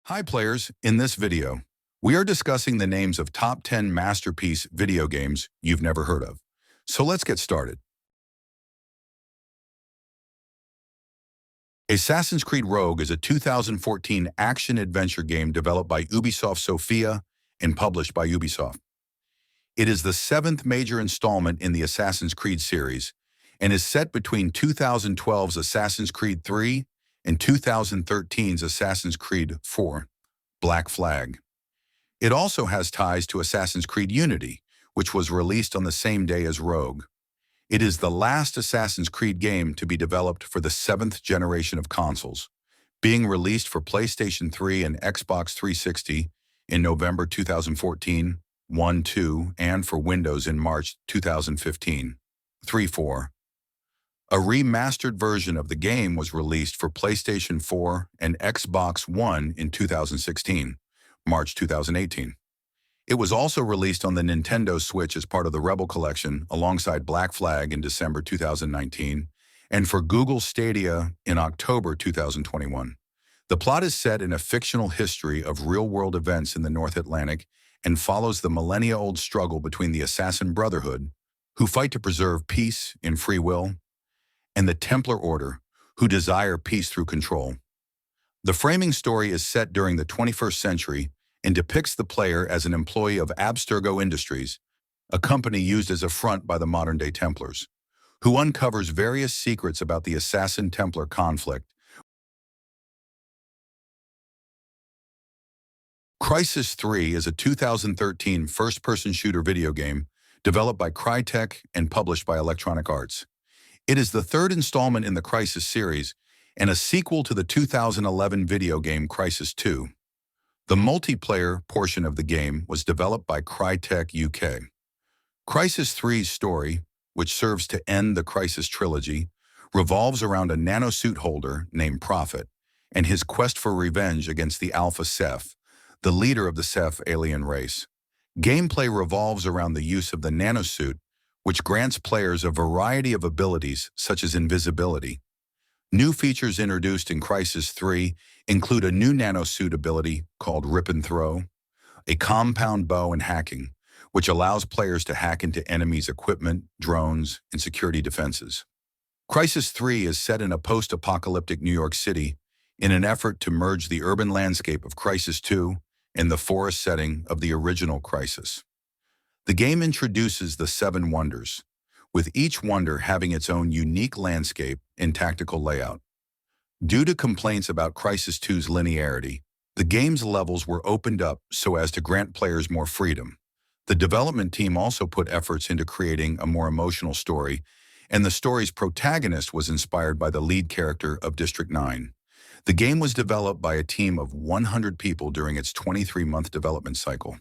Hi players, in this video, we are discussing the names of top 10 masterpiece video games you've never heard of. So let's get started. Assassin's Creed Rogue is a 2014 action-adventure game developed by Ubisoft Sofia and published by Ubisoft. It is the seventh major installment in the Assassin's Creed series and is set between 2012's Assassin's Creed 3 and 2013's Assassin's Creed 4, Black Flag. It also has ties to Assassin's Creed Unity, which was released on the same day as Rogue. It is the last Assassin's Creed game to be developed for the seventh generation of consoles, being released for PlayStation 3 and Xbox 360 in November 2014, 1-2, and for Windows in March 2015, 3-4. A remastered version of the game was released for PlayStation 4 and Xbox One in 2016, March 2018. It was also released on the Nintendo Switch as part of the Rebel Collection alongside Black Flag in December 2019, and for Google Stadia in October 2021. The plot is set in a fictional history of real-world events in the North Atlantic and follows the millennia-old struggle between the Assassin Brotherhood, who fight to preserve peace in free will, and the Templar Order, who desire peace through control. The framing story is set during the 21st century and depicts the player as an employee of Abstergo Industries, a company used as a front by the modern-day Templars, who uncovers various secrets about the Assassin-Templar conflict. Crysis 3 is a 2013 first-person shooter video game developed by Crytek and published by Electronic Arts. It is the third installment in the Crysis series and a sequel to the 2011 video game Crysis 2. The multiplayer portion of the game was developed by Crytek UK. Crysis 3's story, which serves to end the Crysis trilogy, revolves around a nanosuit holder named Prophet and his quest for revenge against the Alpha Ceph, the leader of the Ceph alien race. Gameplay revolves around the use of the nanosuit, which grants players a variety of abilities such as invisibility. New features introduced in Crysis 3 include a new nanosuit ability called Rip and Throw, a compound bow, and hacking, which allows players to hack into enemies' equipment, drones, and security defenses. Crysis 3 is set in a post-apocalyptic New York City in an effort to merge the urban landscape of Crysis 2 and the forest setting of the original Crysis. The game introduces the Seven Wonders, with each wonder having its own unique landscape and tactical layout. Due to complaints about Crysis 2's linearity, the game's levels were opened up so as to grant players more freedom. The development team also put efforts into creating a more emotional story, and the story's protagonist was inspired by the lead character of District 9. The game was developed by a team of 100 people during its 23-month development cycle.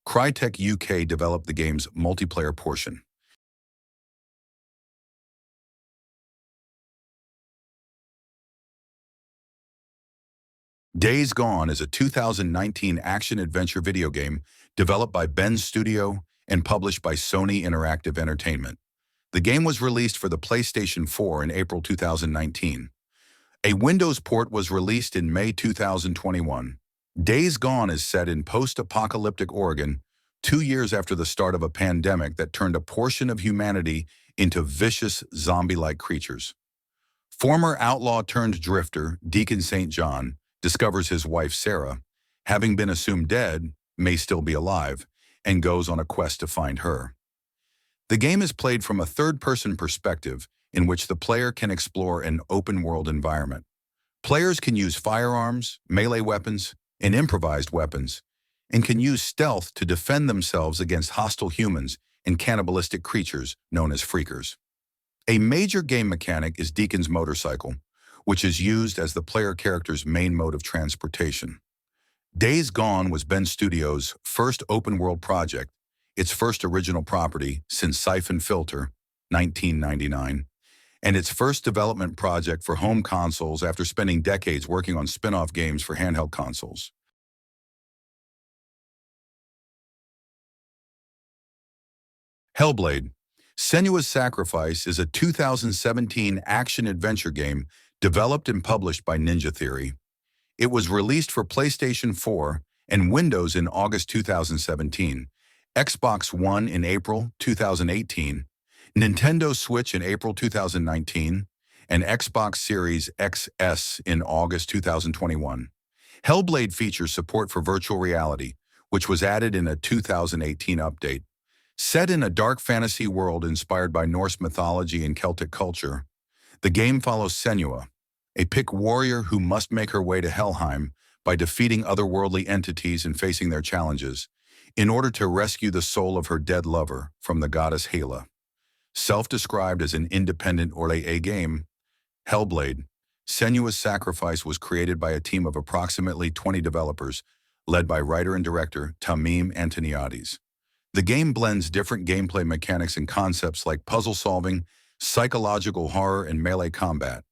Crytek UK developed the game's multiplayer portion. Days Gone is a 2019 action-adventure video game developed by Ben Studio and published by Sony Interactive Entertainment. The game was released for the PlayStation 4 in April 2019. A Windows port was released in May 2021. Days Gone is set in post-apocalyptic Oregon, 2 years after the start of a pandemic that turned a portion of humanity into vicious zombie-like creatures. Former outlaw-turned-drifter Deacon St. John discovers his wife Sarah, having been assumed dead, may still be alive, and goes on a quest to find her. The game is played from a third-person perspective in which the player can explore an open-world environment. Players can use firearms, melee weapons, and improvised weapons, and can use stealth to defend themselves against hostile humans and cannibalistic creatures known as freakers. A major game mechanic is Deacon's motorcycle, which is used as the player character's main mode of transportation. Days Gone was Ben Studio's first open-world project, its first original property since Siphon Filter, 1999, and its first development project for home consoles after spending decades working on spin-off games for handheld consoles. Hellblade: Senua's Sacrifice is a 2017 action-adventure game developed and published by Ninja Theory. It was released for PlayStation 4 and Windows in August 2017, Xbox One in April 2018, Nintendo Switch in April 2019, and Xbox Series XS in August 2021. Hellblade features support for virtual reality, which was added in a 2018 update. Set in a dark fantasy world inspired by Norse mythology and Celtic culture, the game follows Senua, a Pict warrior who must make her way to Helheim by defeating otherworldly entities and facing their challenges, in order to rescue the soul of her dead lover from the goddess Hela. Self-described as an independent Orlais game, Hellblade, Senua's Sacrifice was created by a team of approximately 20 developers, led by writer and director Tamim Antoniades. The game blends different gameplay mechanics and concepts like puzzle solving, psychological horror, and melee combat.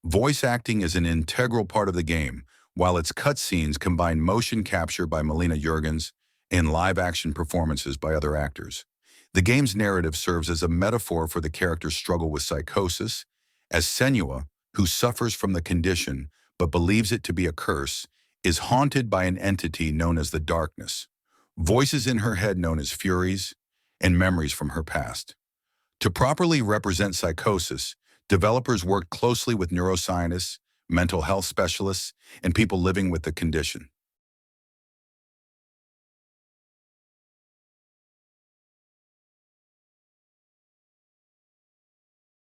Voice acting is an integral part of the game, while its cutscenes combine motion capture by Melina Jurgens and live-action performances by other actors. The game's narrative serves as a metaphor for the character's struggle with psychosis, as Senua, who suffers from the condition but believes it to be a curse, is haunted by an entity known as the Darkness, voices in her head known as Furies, and memories from her past. To properly represent psychosis, developers worked closely with neuroscientists, mental health specialists, and people living with the condition.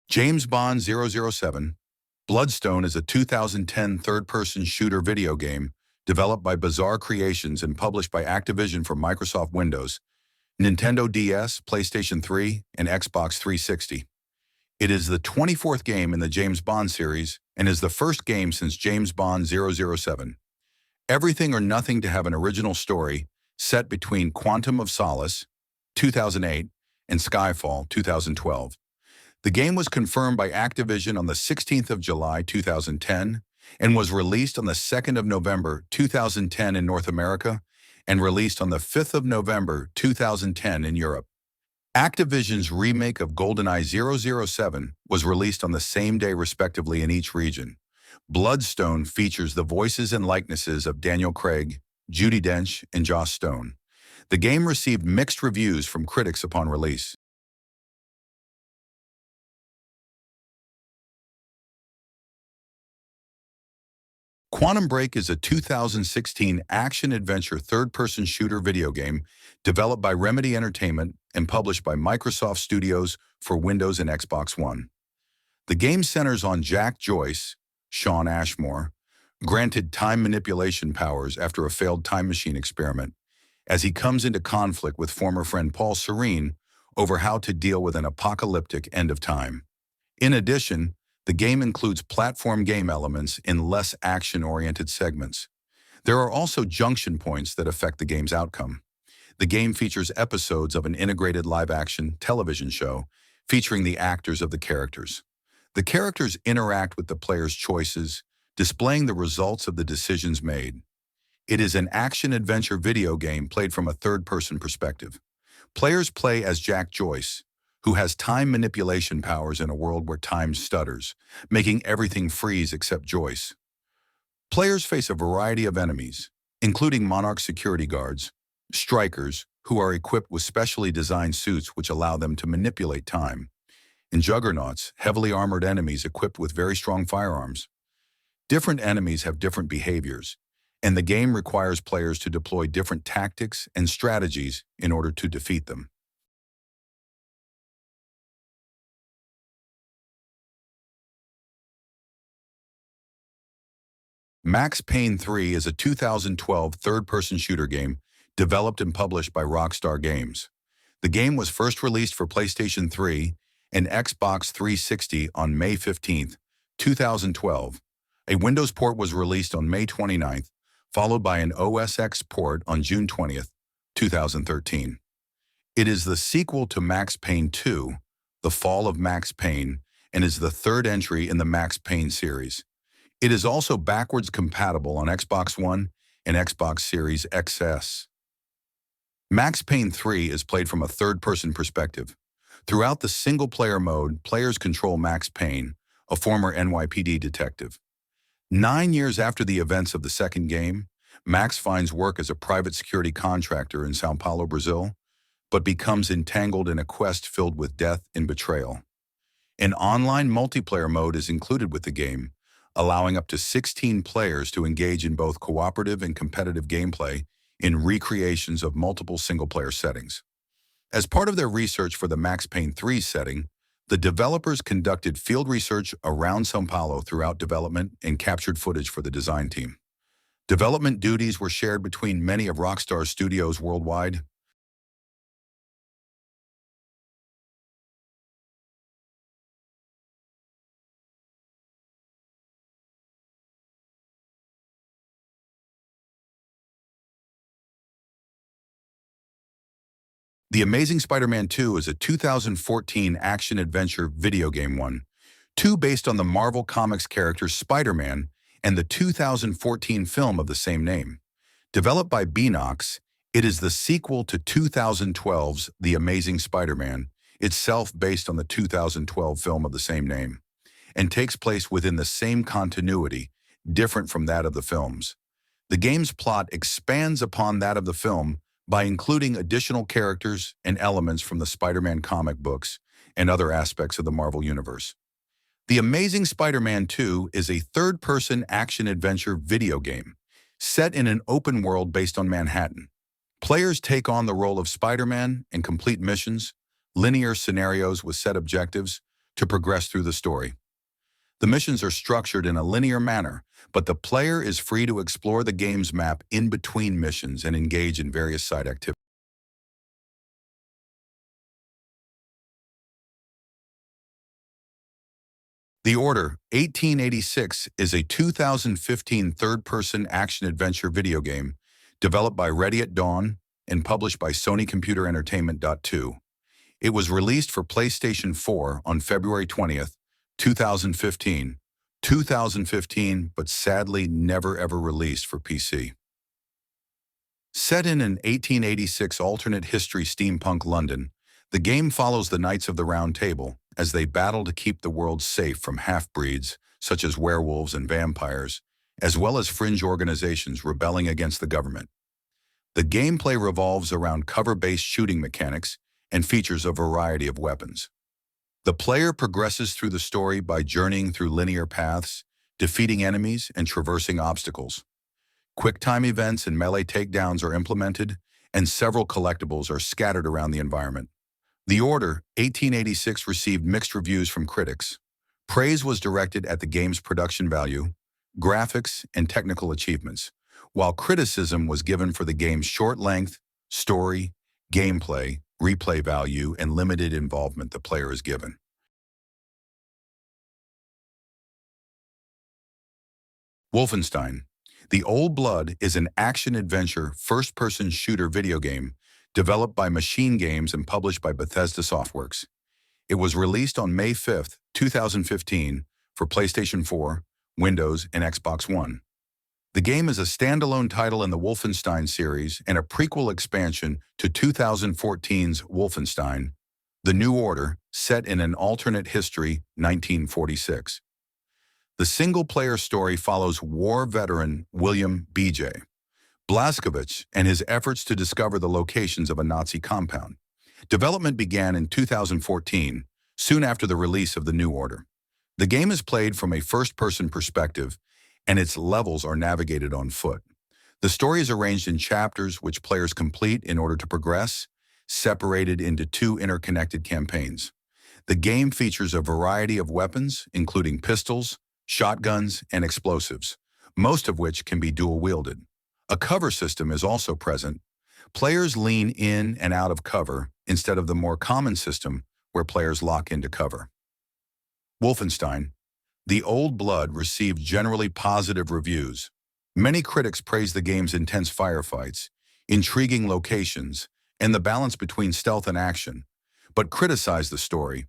James Bond 007 Bloodstone is a 2010 third-person shooter video game developed by Bizarre Creations and published by Activision for Microsoft Windows, Nintendo DS, PlayStation 3, and Xbox 360. It is the 24th game in the James Bond series and is the first game since James Bond 007. Everything or Nothing to have an original story set between Quantum of Solace, 2008, and Skyfall, 2012. The game was confirmed by Activision on the 16th of July, 2010, and was released on the 2nd of November, 2010 in North America, and released on the 5th of November, 2010 in Europe. Activision's remake of GoldenEye 007 was released on the same day respectively in each region. Bloodstone features the voices and likenesses of Daniel Craig, Judi Dench, and Joss Stone. The game received mixed reviews from critics upon release. Quantum Break is a 2016 action-adventure third-person shooter video game developed by Remedy Entertainment and published by Microsoft Studios for Windows and Xbox One. The game centers on Jack Joyce, Shawn Ashmore, granted time manipulation powers after a failed time machine experiment, as he comes into conflict with former friend Paul Serene over how to deal with an apocalyptic end of time. In addition, the game includes platform game elements in less action-oriented segments. There are also junction points that affect the game's outcome. The game features episodes of an integrated live-action television show featuring the actors of the characters. The characters interact with the player's choices, displaying the results of the decisions made. It is an action-adventure video game played from a third-person perspective. Players play as Jack Joyce, who has time manipulation powers in a world where time stutters, making everything freeze except Joyce. Players face a variety of enemies, including Monarch security guards, strikers, who are equipped with specially designed suits which allow them to manipulate time, and juggernauts, heavily armored enemies equipped with very strong firearms. Different enemies have different behaviors, and the game requires players to deploy different tactics and strategies in order to defeat them. Max Payne 3 is a 2012 third-person shooter game developed and published by Rockstar Games. The game was first released for PlayStation 3 and Xbox 360 on May 15, 2012. A Windows port was released on May 29, followed by an OS X port on June 20, 2013. It is the sequel to Max Payne 2, The Fall of Max Payne, and is the third entry in the Max Payne series. It is also backwards compatible on Xbox One and Xbox Series XS. Max Payne 3 is played from a third-person perspective. Throughout the single-player mode, players control Max Payne, a former NYPD detective. 9 years after the events of the second game, Max finds work as a private security contractor in Sao Paulo, Brazil, but becomes entangled in a quest filled with death and betrayal. An online multiplayer mode is included with the game, allowing up to 16 players to engage in both cooperative and competitive gameplay in recreations of multiple single-player settings. As part of their research for the Max Payne 3 setting, the developers conducted field research around São Paulo throughout development and captured footage for the design team. Development duties were shared between many of Rockstar's studios worldwide. The Amazing Spider-Man 2 is a 2014 action-adventure video game one, 2 based on the Marvel Comics character Spider-Man and the 2014 film of the same name. Developed by Beanox, it is the sequel to 2012's The Amazing Spider-Man, itself based on the 2012 film of the same name, and takes place within the same continuity, different from that of the films. The game's plot expands upon that of the film by including additional characters and elements from the Spider-Man comic books and other aspects of the Marvel Universe. The Amazing Spider-Man 2 is a third-person action-adventure video game set in an open world based on Manhattan. Players take on the role of Spider-Man and complete missions, linear scenarios with set objectives, to progress through the story. The missions are structured in a linear manner, but the player is free to explore the game's map in between missions and engage in various side activities. The Order 1886 is a 2015 third-person action-adventure video game developed by Ready at Dawn and published by Sony Computer Entertainment. 2. It was released for PlayStation 4 on February 20th, 2015, but sadly never ever released for PC. Set in an 1886 alternate history steampunk London, the game follows the Knights of the Round Table as they battle to keep the world safe from half-breeds, such as werewolves and vampires, as well as fringe organizations rebelling against the government. The gameplay revolves around cover-based shooting mechanics and features a variety of weapons. The player progresses through the story by journeying through linear paths, defeating enemies, and traversing obstacles. Quick-time events and melee takedowns are implemented, and several collectibles are scattered around the environment. The Order 1886 received mixed reviews from critics. Praise was directed at the game's production value, graphics, and technical achievements, while criticism was given for the game's short length, story, gameplay, replay value, and limited involvement the player is given. Wolfenstein: The Old Blood is an action-adventure, first-person shooter video game developed by Machine Games and published by Bethesda Softworks. It was released on May 5, 2015 for PlayStation 4, Windows, and Xbox One. The game is a standalone title in the Wolfenstein series and a prequel expansion to 2014's Wolfenstein: The New Order, set in an alternate history 1946. The single-player story follows war veteran William B.J. Blazkowicz and his efforts to discover the locations of a Nazi compound. Development began in 2014, soon after the release of The New Order. The game is played from a first-person perspective, and its levels are navigated on foot. The story is arranged in chapters which players complete in order to progress, separated into 2 interconnected campaigns. The game features a variety of weapons, including pistols, shotguns, and explosives, most of which can be dual-wielded. A cover system is also present. Players lean in and out of cover instead of the more common system where players lock into cover. Wolfenstein: The Old Blood received generally positive reviews. Many critics praised the game's intense firefights, intriguing locations, and the balance between stealth and action, but criticized the story,